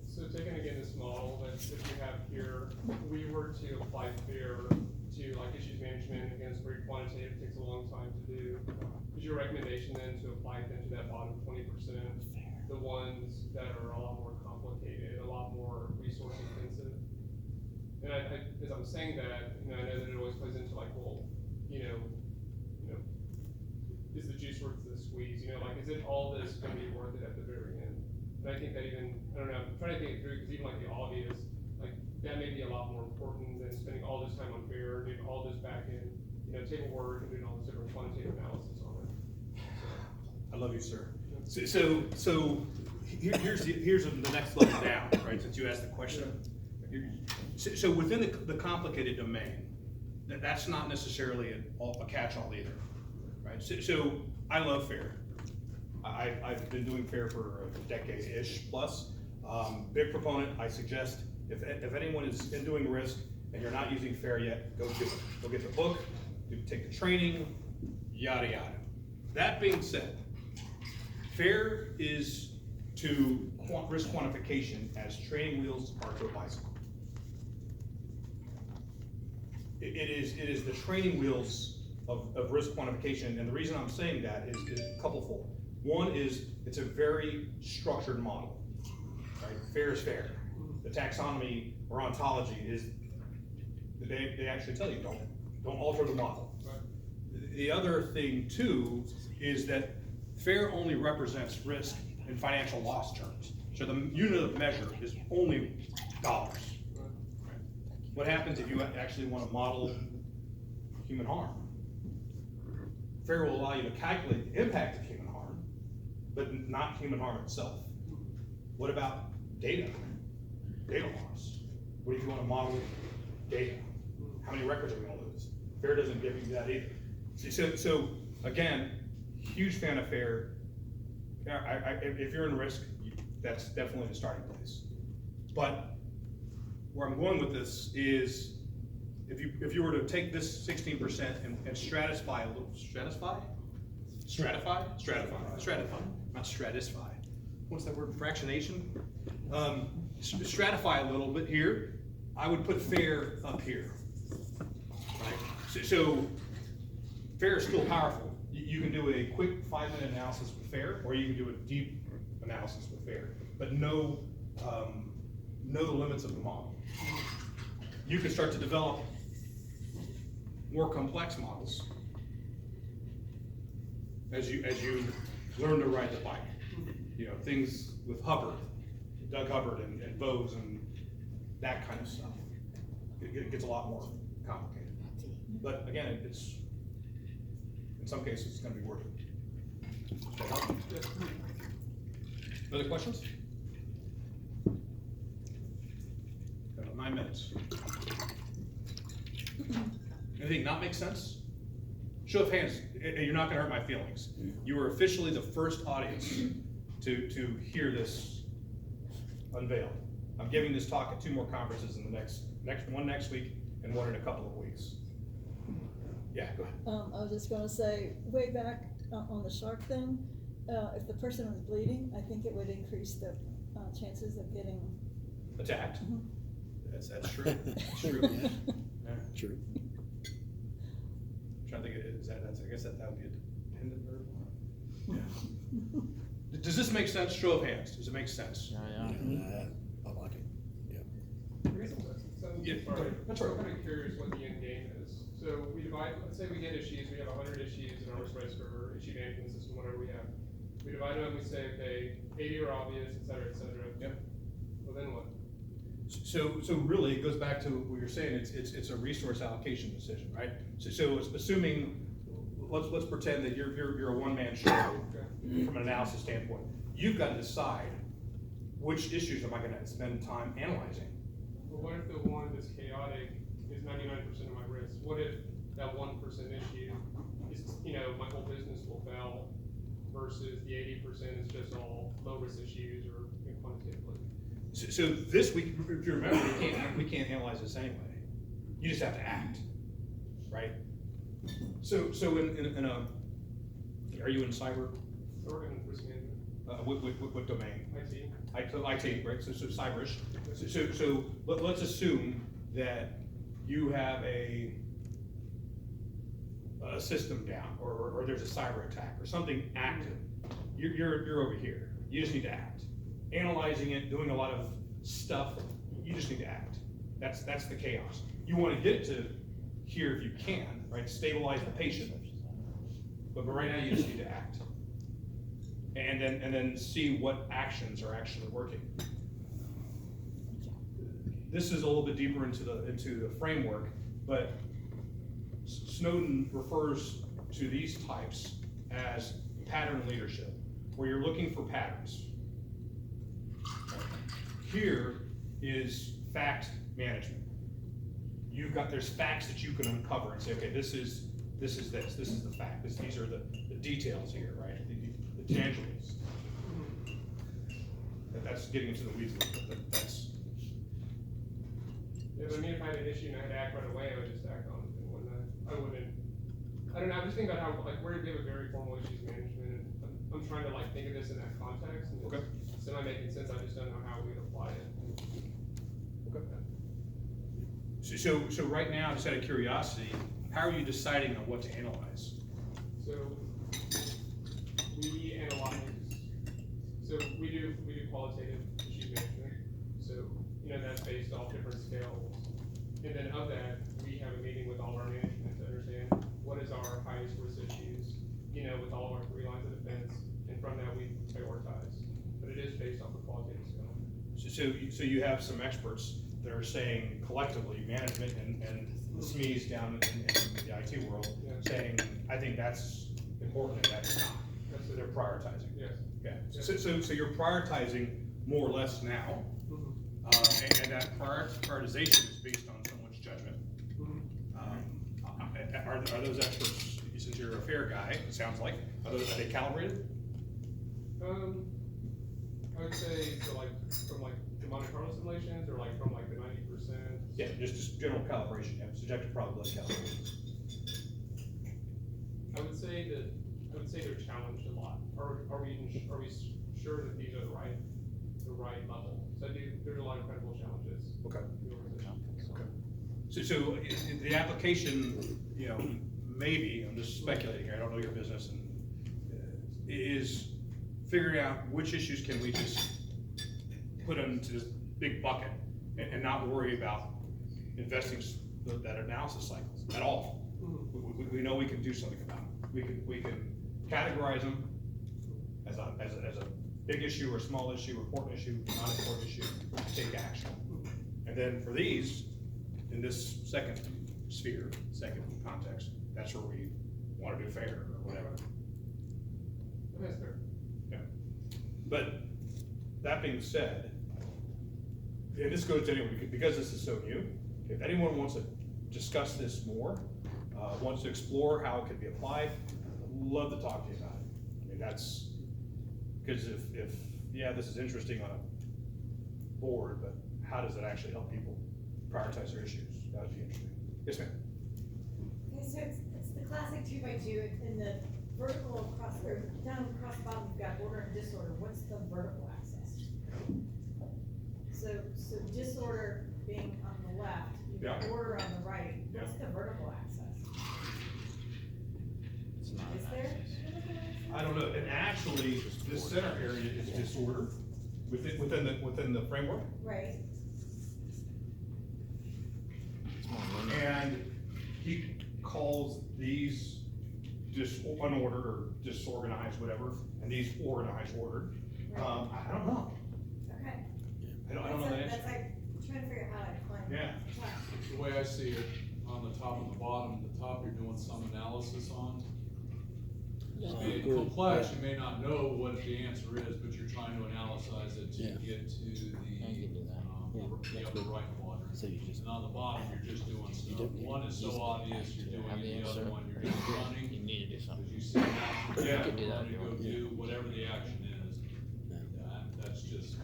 So taking again this model that you have here, we were to apply FAIR to like issues management, again, it's very quantitative, it takes a long time to do. Is your recommendation then to apply it then to that bottom 20%, the ones that are a lot more complicated, a lot more resource intensive? And as I'm saying that, I know that it always plays into like, well, is the juice worth the squeeze? Like, is it all this going to be worth it at the very end? And I think that even, I don't know, I'm trying to think it through, because even like the obvious, like that may be a lot more important than spending all this time on FAIR, doing all this back end, table work and doing all this different quantitative analysis on it.
I love you, sir. So here's the next level down, right? Since you asked the question. So within the complicated domain, that's not necessarily a catch-all either, right? So I love FAIR. I've been doing FAIR for a decade-ish plus. Big proponent. I suggest if anyone is in doing risk and you're not using FAIR yet, go do it. Go get the book, take the training, yada yada. That being said, FAIR is to risk quantification as training wheels are to a bicycle. It is the training wheels of risk quantification, and the reason I'm saying that is a couple-fold. One is it's a very structured model, right? FAIR is fair. The taxonomy or ontology is, they actually tell you don't alter the model. The other thing too is that FAIR only represents risk in financial loss terms. So the unit of measure is only dollars. What happens if you actually want to model human harm? FAIR will allow you to calculate the impact of human harm, but not human harm itself. What about data? Data loss. What if you want to model data? How many records are we going to lose? FAIR doesn't give you that either. So again, huge fan of FAIR. If you're in risk, that's definitely the starting place. But where I'm going with this is, if you were to take this 16% and stratify a little, stratify, not stratify. What's that word? Fractionation. Stratify a little bit here. I would put FAIR up here. Right. So FAIR is still powerful. You can do a quick 5-minute analysis with FAIR, or you can do a deep analysis with FAIR, but know the limits of the model. You can start to develop more complex models as you learn to ride the bike. You know, things with Hubbard, Doug Hubbard and Bose and that kind of stuff. It gets a lot more complicated. But again, it's, in some cases, it's going to be worth it. Other questions? 9 minutes. Anything not make sense? Show of hands. You're not going to hurt my feelings. You are officially the first audience to hear this unveiled. I'm giving this talk at 2 more conferences in the next week and one in a couple of weeks. Yeah, go ahead.
I was just going to say, way back on the shark thing, if the person was bleeding, I think it would increase the chances of getting
attacked.
Mm-hmm.
That's true. True. Yeah.
True.
I'm trying to think. I guess that would be a dependent verb. Yeah. Does this make sense? Show of hands. Does it make sense?
I like it.
Yeah.
Sorry,
That's right.
I'm kind of curious what the end game is. So we divide, let's say we get issues, we have 100 issues in our risk or issue management system, whatever we have. We divide them, we say, okay, 80 are obvious, et cetera, et cetera.
Yep.
Well, then what?
So really, it goes back to what you're saying. It's a resource allocation decision, right? So it's assuming, let's pretend that you're a one-man show from an analysis standpoint. You've got to decide which issues am I going to spend time analyzing.
Well, what if the one that's chaotic is 99% of my risk? What if that 1% issue is, my whole business will fail versus the 80% is just all low-risk issues or quantitatively?
So this week, if you remember, we can't analyze this anyway. You just have to act, right? So in a, are you in cyber?
So we're in risk management.
What domain?
IT.
Right? So cyberish. So let's assume that you have a system down, or there's a cyber attack, or something active. You're over here. You just need to act. Analyzing it, doing a lot of stuff, you just need to act. That's the chaos. You want to get to here if you can, right? Stabilize the patient. But right now you just need to act. And then see what actions are actually working. This is a little bit deeper into the framework, but Snowden refers to these types as pattern leadership, where you're looking for patterns. Here is fact management. There's facts that you can uncover and say, okay, this is the fact. These are the details here, right? The tangibles. That's getting into the weeds a little bit, but that's.
Yeah, but if I had an issue and I had to act right away, I would just act on it. I don't know, I'm just thinking about how, where do you have a very formal issues management and I'm trying to like think of this in that context, and
Okay.
it's semi-making sense, I just don't know how we'd apply it.
Okay. So right now, just out of curiosity, how are you deciding on what to analyze?
So, we analyze, so we do qualitative issues management, so, that's based off different scales. And then of that, we have a meeting with all our management to understand what is our highest risk issues, with all of our 3 lines of defense, and from that we prioritize. But it is based off the qualitative scale.
So you have some experts that are saying collectively, management and the SMEs down in the IT world,
Yeah.
saying, I think that's important and that's not. So they're prioritizing.
Yes.
Okay. So you're prioritizing more or less now, and that prioritization is based on someone's judgment. Are those experts, since you're a fair guy, it sounds like, are they calibrated?
I would say, so like, from like the Monte Carlo simulations, or like from like the 90%?
Yeah, just general calibration, subjective probability calibration.
I would say they're challenged a lot. Are we sure that these are the right level? So there's a lot of credible challenges.
Okay.
in the organization.
So the application, maybe, I'm just speculating here, I don't know your business, and is figuring out which issues can we just put into this big bucket and not worry about investing that analysis cycles at all. We know we can do something about it. We can categorize them as a big issue or a small issue, important issue, non-important issue, take action. And then for these, in this second sphere, second context, that's where we want to do fair or whatever.
That's fair.
Yeah. But that being said, and this goes to anyone, because this is so new, if anyone wants to discuss this more, wants to explore how it could be applied, I'd love to talk to you about it. I mean, that's, because if this is interesting on a board, but how does it actually help people prioritize their issues? That would be interesting. Yes, ma'am.
Okay, so it's the classic 2x2 in the vertical across, or down across the bottom, you've got order and disorder. What's the vertical axis? So disorder being on the left, you've got order on the right. What's the vertical axis?
It's not
Is
an
there?
axis.
I don't know, and actually, this center area is disorder within the framework.
Right.
It's more linear.
And he calls these unordered or disorganized, whatever, and these organized, ordered.
Right.
I don't know.
Okay.
I don't know that answer.
That's like trying to figure out how to define.
Yeah.
The way I see it, on the top and the bottom, the top you're doing some analysis on. Being
Good.
complex, you may not know what the answer is, but you're trying to analyze it to
Yeah.
get to
Yeah, you can do that.
the upper right quadrant.
So you just-
And on the bottom, you're just doing stuff.
don't-
One is so obvious, you're doing
Have the
it, the other
answer.
one, you're just running.
You need to do something.
Because you see an action,
Yeah.
you
You can do that
want
if
to
you
go
want.
do whatever the action is. That's just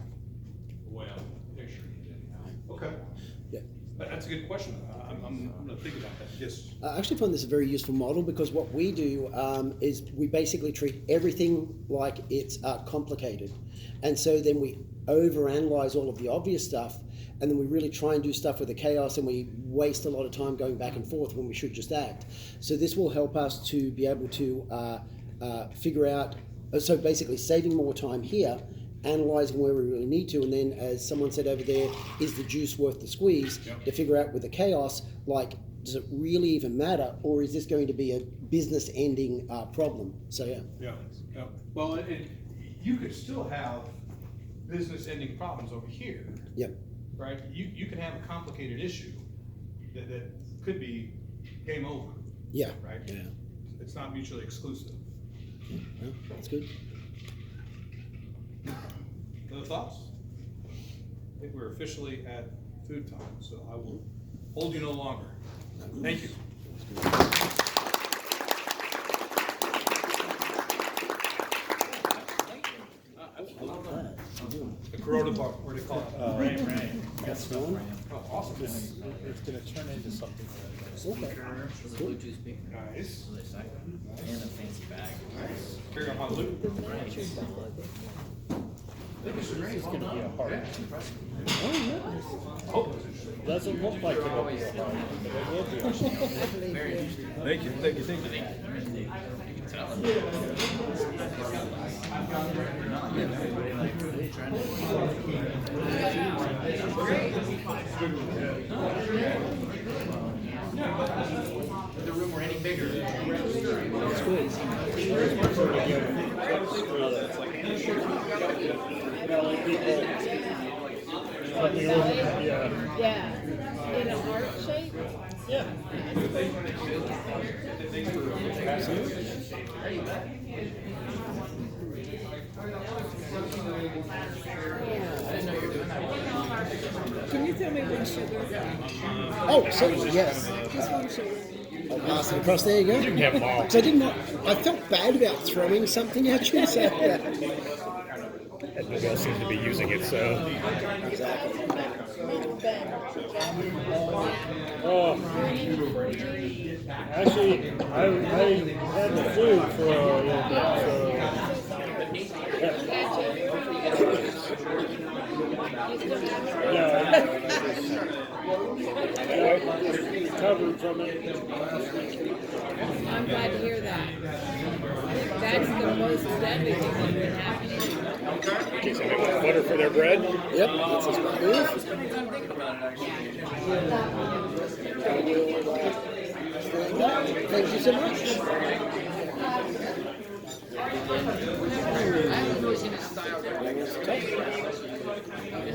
the way I'm picturing it anyhow.
Okay.
Yeah.
That's a good question. I'm gonna think about that. Yes.
I actually find this a very useful model because what we do is we basically treat everything like it's complicated. And so then we overanalyze all of the obvious stuff, and then we really try and do stuff with the chaos, and we waste a lot of time going back and forth when we should just act. So this will help us to be able to figure out, so basically saving more time here, analyzing where we really need to, and then as someone said over there, is the juice worth the squeeze?
Yep.
To figure out with the chaos, like, does it really even matter, or is this going to be a business ending problem? So
Yeah. Well, and you could still have business ending problems over here.
Yep.
Right? You can have a complicated issue that could be game over,
Yeah.
right?
Yeah.
It's not mutually exclusive.
Well, that's good.
Other thoughts? I think we're officially at food time, so I will hold you no longer. Thank you.
Thank you. Absolutely.
The Corona bar, what do you call it?
Right.
That's one.
Oh, awesome.
It's gonna turn into something.
Speaker, Bluetooth speaker.
Nice.
And a fancy bag.
Nice. Carry on my loop.
It's gonna be a hard.
Oh,
Doesn't look like it'll be a hard, but it will be.
thank you.
The room were any bigger.
That's good.
Yeah.
Yeah, in a heart shape?
Yeah.
Can you tell me one sugar?
Oh, certainly, yes.
Just one sugar.
I'll pass it across. There you go.
You can have them all.
So I felt bad about throwing something at you, so yeah.
And nobody else seems to be using it, so.
Exactly.
Oh. Actually, I had the flu for a little bit, so. Yeah. I recovered from it last week.
I'm glad to hear that. That's the most deadly thing that can happen.
Okay, so they want butter for their bread?
Yep, that's his move. Thank you so much.
I haven't really seen this style in a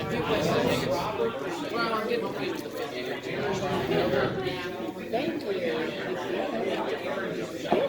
few places. I think it's, well, I'm getting pleased with the fit.
Thank you.